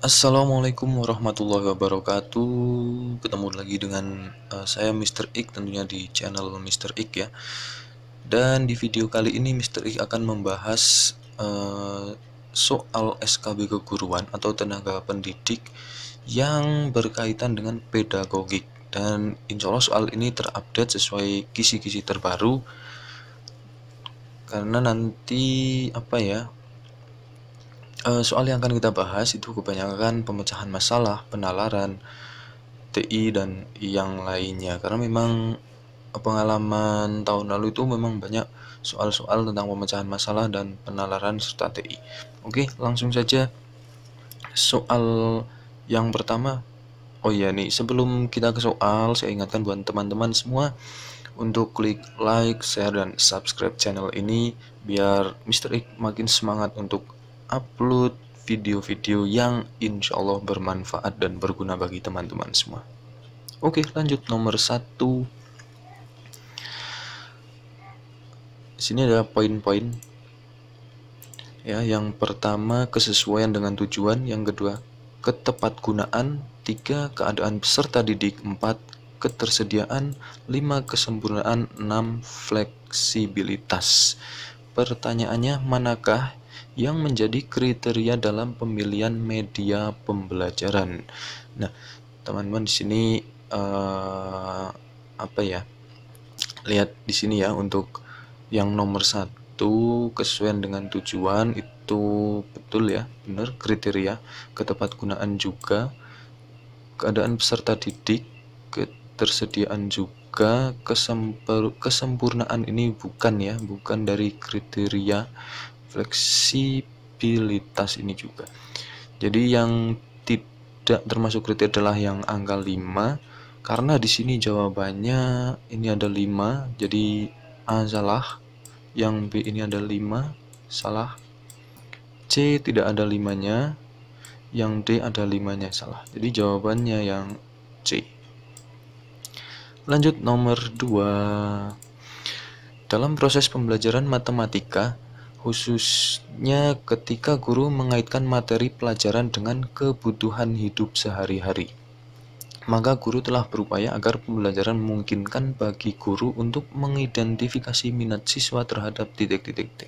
Assalamualaikum warahmatullahi wabarakatuh. Ketemu lagi dengan saya Mr. Ik, tentunya di channel Mr. Ik ya. Dan di video kali ini Mr. Ik akan membahas soal SKB keguruan atau tenaga pendidik yang berkaitan dengan pedagogik. Dan insya Allah soal ini terupdate sesuai kisi-kisi terbaru. Karena nanti soal yang akan kita bahas itu kebanyakan pemecahan masalah, penalaran, TI dan yang lainnya. Karena memang pengalaman tahun lalu itu memang banyak soal-soal tentang pemecahan masalah dan penalaran serta TI. Oke, langsung saja soal yang pertama. Oh iya nih, sebelum kita ke soal, saya ingatkan buat teman-teman semua untuk klik like, share, dan subscribe channel ini biar Mr. Ik makin semangat untuk upload video-video yang insya Allah bermanfaat dan berguna bagi teman-teman semua. Oke, lanjut nomor 1. Di sini ada poin-poin. Ya, yang pertama kesesuaian dengan tujuan, yang kedua ketepatgunaan, 3 keadaan peserta didik, 4 ketersediaan, 5 kesempurnaan, 6 fleksibilitas. Pertanyaannya, manakah yang menjadi kriteria dalam pemilihan media pembelajaran? Nah, teman-teman di sini lihat di sini ya, untuk yang nomor 1 kesesuaian dengan tujuan itu betul ya, benar kriteria. Ketepatgunaan juga, keadaan peserta didik, ketersediaan juga, kesempurnaan ini bukan ya, bukan dari kriteria. Fleksibilitas ini juga. Jadi yang tidak termasuk kriteria adalah yang angka 5, karena di sini jawabannya ini ada 5, jadi A salah, yang B ini ada 5 salah, C tidak ada 5-nya, yang D ada 5-nya salah. Jadi jawabannya yang C. Lanjut nomor 2. Dalam proses pembelajaran matematika, khususnya ketika guru mengaitkan materi pelajaran dengan kebutuhan hidup sehari-hari, maka guru telah berupaya agar pembelajaran memungkinkan bagi guru untuk mengidentifikasi minat siswa terhadap titik-titik.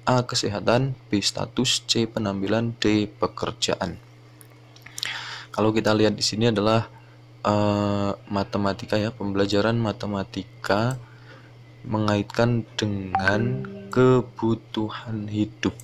A. Kesehatan, B. Status, C. Penampilan, D. Pekerjaan. Kalau kita lihat di sini adalah matematika ya, pembelajaran matematika mengaitkan dengan kebutuhan hidup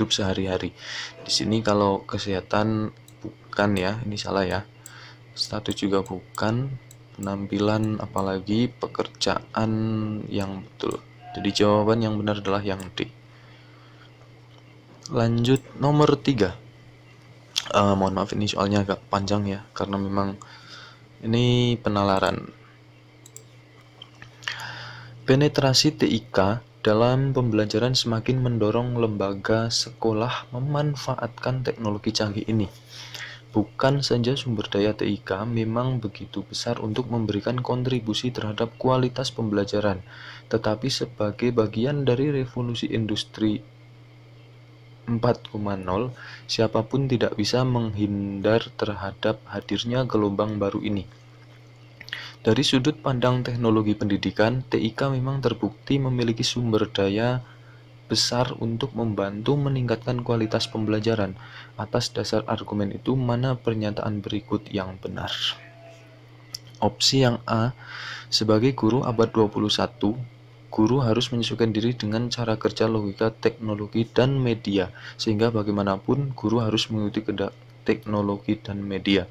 sehari-hari. Di sini kalau kesehatan bukan ya, ini salah ya. Status juga bukan, penampilan apalagi, pekerjaan yang betul. Jadi jawaban yang benar adalah yang D. Lanjut nomor 3. Mohon maaf ini soalnya agak panjang ya, karena memang ini penalaran. Penetrasi TIK dalam pembelajaran semakin mendorong lembaga sekolah memanfaatkan teknologi canggih ini. Bukan saja sumber daya TIK memang begitu besar untuk memberikan kontribusi terhadap kualitas pembelajaran, tetapi sebagai bagian dari revolusi industri 4.0, siapapun tidak bisa menghindar terhadap hadirnya gelombang baru ini. Dari sudut pandang teknologi pendidikan, TIK memang terbukti memiliki sumber daya besar untuk membantu meningkatkan kualitas pembelajaran. Atas dasar argumen itu, mana pernyataan berikut yang benar? Opsi yang A, sebagai guru abad 21, guru harus menyesuaikan diri dengan cara kerja logika teknologi dan media, sehingga bagaimanapun guru harus mengikuti teknologi dan media.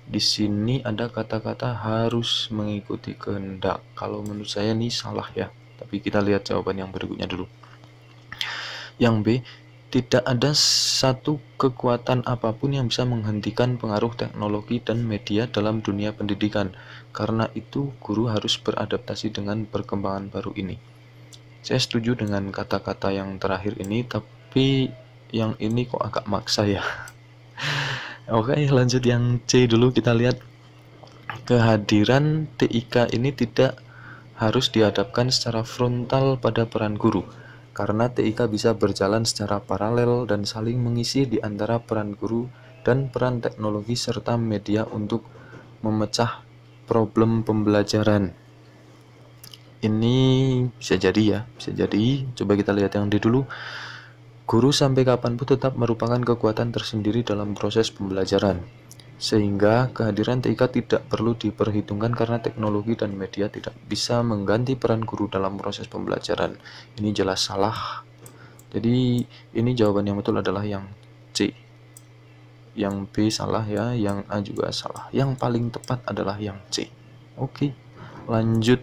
Di sini ada kata-kata harus mengikuti kehendak. Kalau menurut saya ini salah ya, tapi kita lihat jawaban yang berikutnya dulu. Yang B, tidak ada satu kekuatan apapun yang bisa menghentikan pengaruh teknologi dan media dalam dunia pendidikan. Karena itu, guru harus beradaptasi dengan perkembangan baru ini. Saya setuju dengan kata-kata yang terakhir ini, tapi yang ini kok agak maksa ya. Oke, lanjut yang C dulu. Kita lihat kehadiran TIK ini tidak harus dihadapkan secara frontal pada peran guru, karena TIK bisa berjalan secara paralel dan saling mengisi di antara peran guru dan peran teknologi serta media untuk memecah problem pembelajaran. Ini bisa jadi ya, bisa jadi. Coba kita lihat yang di dulu. Guru sampai kapanpun tetap merupakan kekuatan tersendiri dalam proses pembelajaran, sehingga kehadiran TIK tidak perlu diperhitungkan karena teknologi dan media tidak bisa mengganti peran guru dalam proses pembelajaran. Ini jelas salah. Jadi ini jawaban yang betul adalah yang C. Yang B salah ya, yang A juga salah. Yang paling tepat adalah yang C. Oke, lanjut.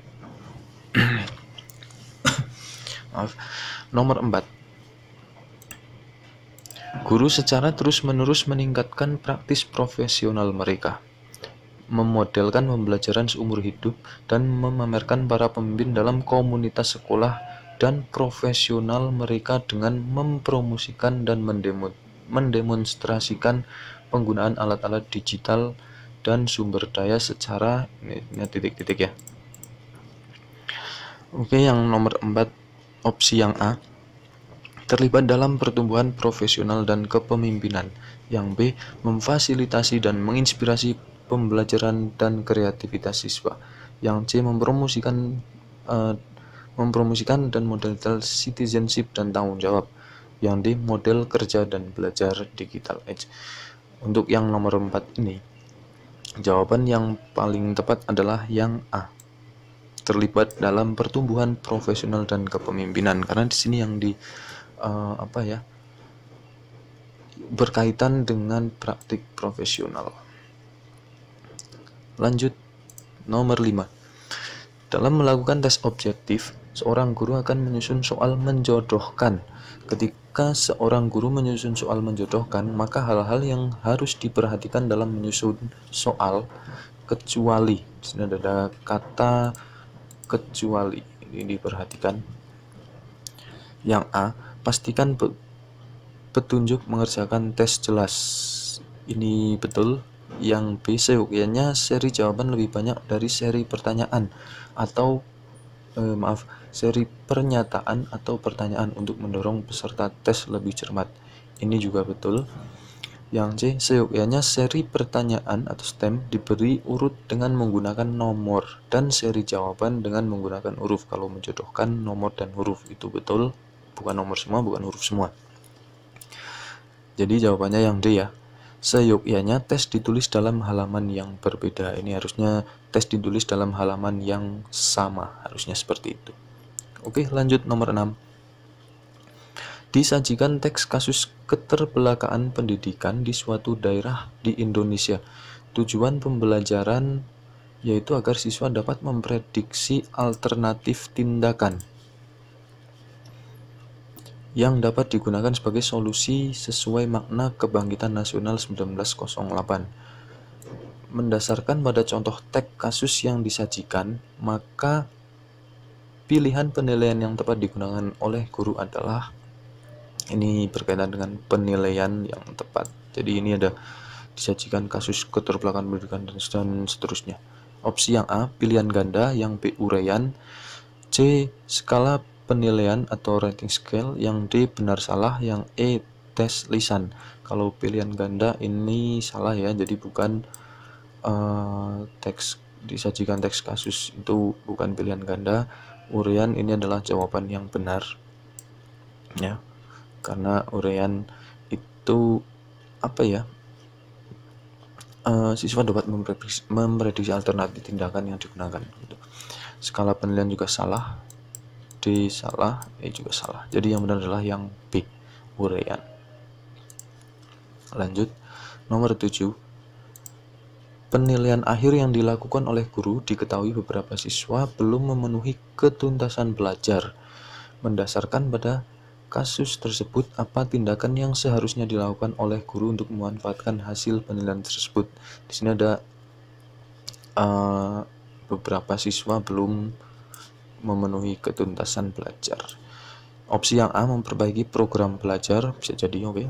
Maaf. Nomor 4. Guru secara terus-menerus meningkatkan praktis profesional mereka, memodelkan pembelajaran seumur hidup, dan memamerkan para pemimpin dalam komunitas sekolah dan profesional mereka dengan mempromosikan dan mendemonstrasikan penggunaan alat-alat digital dan sumber daya secara ini titik-titik ya. Oke, yang nomor 4, opsi yang A, terlibat dalam pertumbuhan profesional dan kepemimpinan. Yang B, memfasilitasi dan menginspirasi pembelajaran dan kreativitas siswa. Yang C, mempromosikan dan model citizenship dan tanggung jawab. Yang D, model kerja dan belajar digital age. Untuk yang nomor 4 ini, jawaban yang paling tepat adalah yang A, terlibat dalam pertumbuhan profesional dan kepemimpinan, karena di sini yang berkaitan dengan praktik profesional. Lanjut, nomor 5. Dalam melakukan tes objektif, seorang guru akan menyusun soal menjodohkan. Ketika seorang guru menyusun soal menjodohkan, maka hal-hal yang harus diperhatikan dalam menyusun soal kecuali. Di sini ada kata kecuali, ini diperhatikan. Yang A, pastikan petunjuk mengerjakan tes jelas. Ini betul. Yang B, seyogyanya seri jawaban lebih banyak dari seri pertanyaan atau seri pernyataan atau pertanyaan untuk mendorong peserta tes lebih cermat. Ini juga betul. Yang C, seyogyanya seri pertanyaan atau STEM diberi urut dengan menggunakan nomor dan seri jawaban dengan menggunakan huruf. Kalau menjodohkan nomor dan huruf, itu betul. Bukan nomor semua, bukan huruf semua. Jadi jawabannya yang D ya. Seyogyanya tes ditulis dalam halaman yang berbeda. Ini harusnya tes ditulis dalam halaman yang sama. Harusnya seperti itu. Oke, lanjut nomor 6. Disajikan teks kasus keterbelakangan pendidikan di suatu daerah di Indonesia. Tujuan pembelajaran yaitu agar siswa dapat memprediksi alternatif tindakan yang dapat digunakan sebagai solusi sesuai makna Kebangkitan Nasional 1908. Mendasarkan pada contoh teks kasus yang disajikan, maka pilihan penilaian yang tepat digunakan oleh guru adalah, ini berkaitan dengan penilaian yang tepat. Jadi ini ada disajikan kasus keterbelakangan pendidikan dan seterusnya. Opsi yang A, pilihan ganda. Yang B, uraian. C, skala penilaian atau rating scale. Yang D, benar salah. Yang E, tes lisan. Kalau pilihan ganda ini salah ya, jadi bukan teks disajikan teks kasus, itu bukan pilihan ganda. Uraian ini adalah jawaban yang benar ya, karena uraian itu siswa dapat memprediksi alternatif tindakan yang digunakan gitu. Skala penilaian juga salah, D salah, E juga salah. Jadi yang benar adalah yang B, uraian. Lanjut, nomor 7. Penilaian akhir yang dilakukan oleh guru diketahui beberapa siswa belum memenuhi ketuntasan belajar. Mendasarkan pada kasus tersebut, apa tindakan yang seharusnya dilakukan oleh guru untuk memanfaatkan hasil penilaian tersebut? Di sini ada beberapa siswa belum memenuhi ketuntasan belajar. Opsi yang A, memperbaiki program belajar, bisa jadi oke.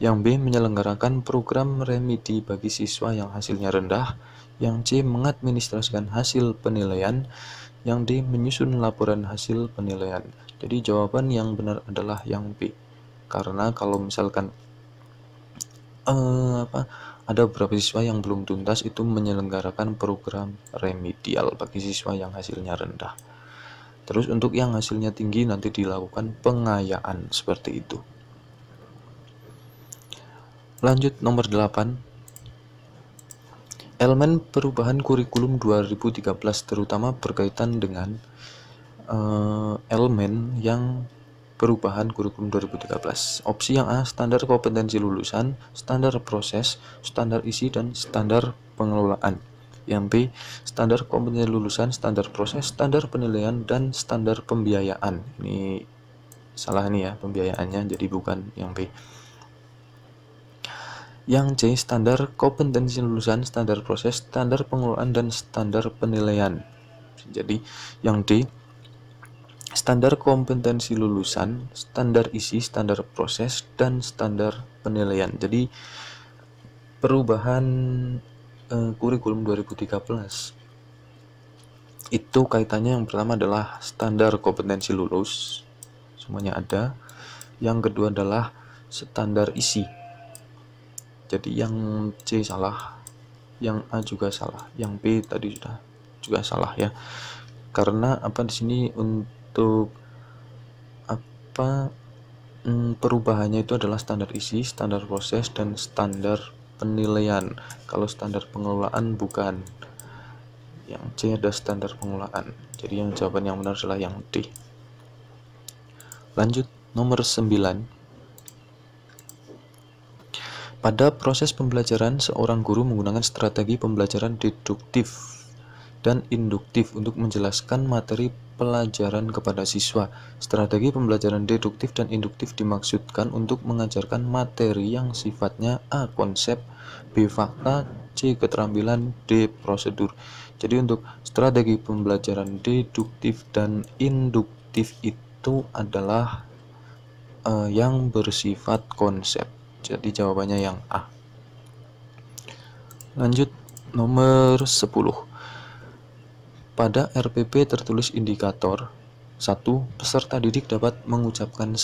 Yang B, menyelenggarakan program remedi bagi siswa yang hasilnya rendah. Yang C. Mengadministrasikan hasil penilaian. Yang D. Menyusun laporan hasil penilaian. Jadi jawaban yang benar adalah yang B. Karena kalau misalkan ada beberapa siswa yang belum tuntas itu menyelenggarakan program remedial bagi siswa yang hasilnya rendah. Terus untuk yang hasilnya tinggi nanti dilakukan pengayaan seperti itu. Lanjut nomor 8. Elemen perubahan kurikulum 2013 terutama berkaitan dengan elemen yang perubahan kurikulum 2013. Opsi yang A, standar kompetensi lulusan, standar proses, standar isi, dan standar pengelolaan. Yang B, standar kompetensi lulusan, standar proses, standar penilaian, dan standar pembiayaan. Ini salah nih ya, pembiayaannya, jadi bukan yang B. Yang C, standar kompetensi lulusan, standar proses, standar pengelolaan, dan standar penilaian. Jadi yang D, standar kompetensi lulusan, standar isi, standar proses, dan standar penilaian. Jadi perubahan kurikulum 2013 itu kaitannya yang pertama adalah standar kompetensi lulus, semuanya ada. Yang kedua adalah standar isi. Jadi yang C salah, yang A juga salah, yang B tadi juga salah ya. Karena di sini untuk perubahannya itu adalah standar isi, standar proses, dan standar penilaian. Kalau standar pengelolaan bukan. Yang C ada standar pengelolaan. Jadi yang jawaban yang benar adalah yang D. Lanjut nomor 9. Pada proses pembelajaran, seorang guru menggunakan strategi pembelajaran deduktif dan induktif untuk menjelaskan materi pelajaran kepada siswa. Strategi pembelajaran deduktif dan induktif dimaksudkan untuk mengajarkan materi yang sifatnya A. Konsep, B. Fakta, C. Keterampilan, D. Prosedur. Jadi untuk strategi pembelajaran deduktif dan induktif itu adalah yang bersifat konsep. Jadi jawabannya yang A. Lanjut nomor 10. Pada RPP tertulis indikator 1. Peserta didik dapat mengucapkan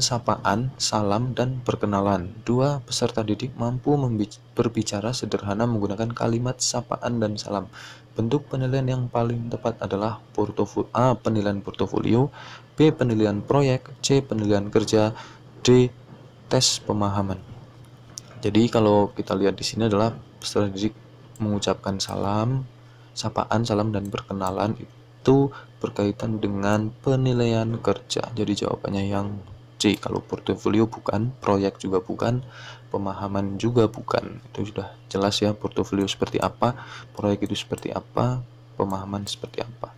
sapaan, salam, dan perkenalan. 2. Peserta didik mampu berbicara sederhana menggunakan kalimat sapaan dan salam. Bentuk penilaian yang paling tepat adalah A. Penilaian portofolio, B. Penilaian proyek, C. Penilaian kerja, D. Tes pemahaman. Jadi kalau kita lihat di sini adalah peserta didik mengucapkan sapaan, salam, dan perkenalan itu berkaitan dengan penilaian kerja. Jadi jawabannya yang C. Kalau portofolio bukan, proyek juga bukan, pemahaman juga bukan. Itu sudah jelas ya, portofolio seperti apa, proyek itu seperti apa, pemahaman seperti apa.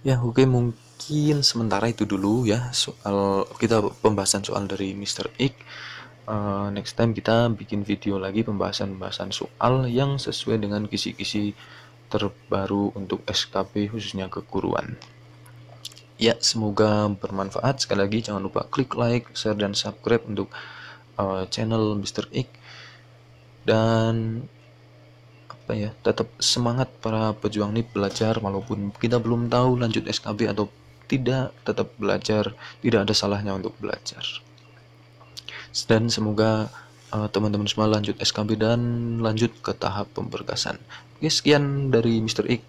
Ya, oke, mungkin sementara itu dulu ya soal kita pembahasan soal dari Mr. X. Next time kita bikin video lagi pembahasan soal yang sesuai dengan kisi-kisi terbaru untuk SKP khususnya keguruan. Ya, semoga bermanfaat. Sekali lagi jangan lupa klik like, share, dan subscribe untuk channel Mr. X. Dan tetap semangat para pejuang NIP belajar, walaupun kita belum tahu lanjut SKB atau tidak, tetap belajar, tidak ada salahnya untuk belajar. Dan semoga teman-teman semua lanjut SKB dan lanjut ke tahap pemberkasan. Oke, sekian dari Mr. X.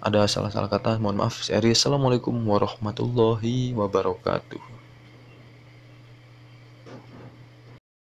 Ada salah-salah kata, mohon maaf. Assalamualaikum warahmatullahi wabarakatuh.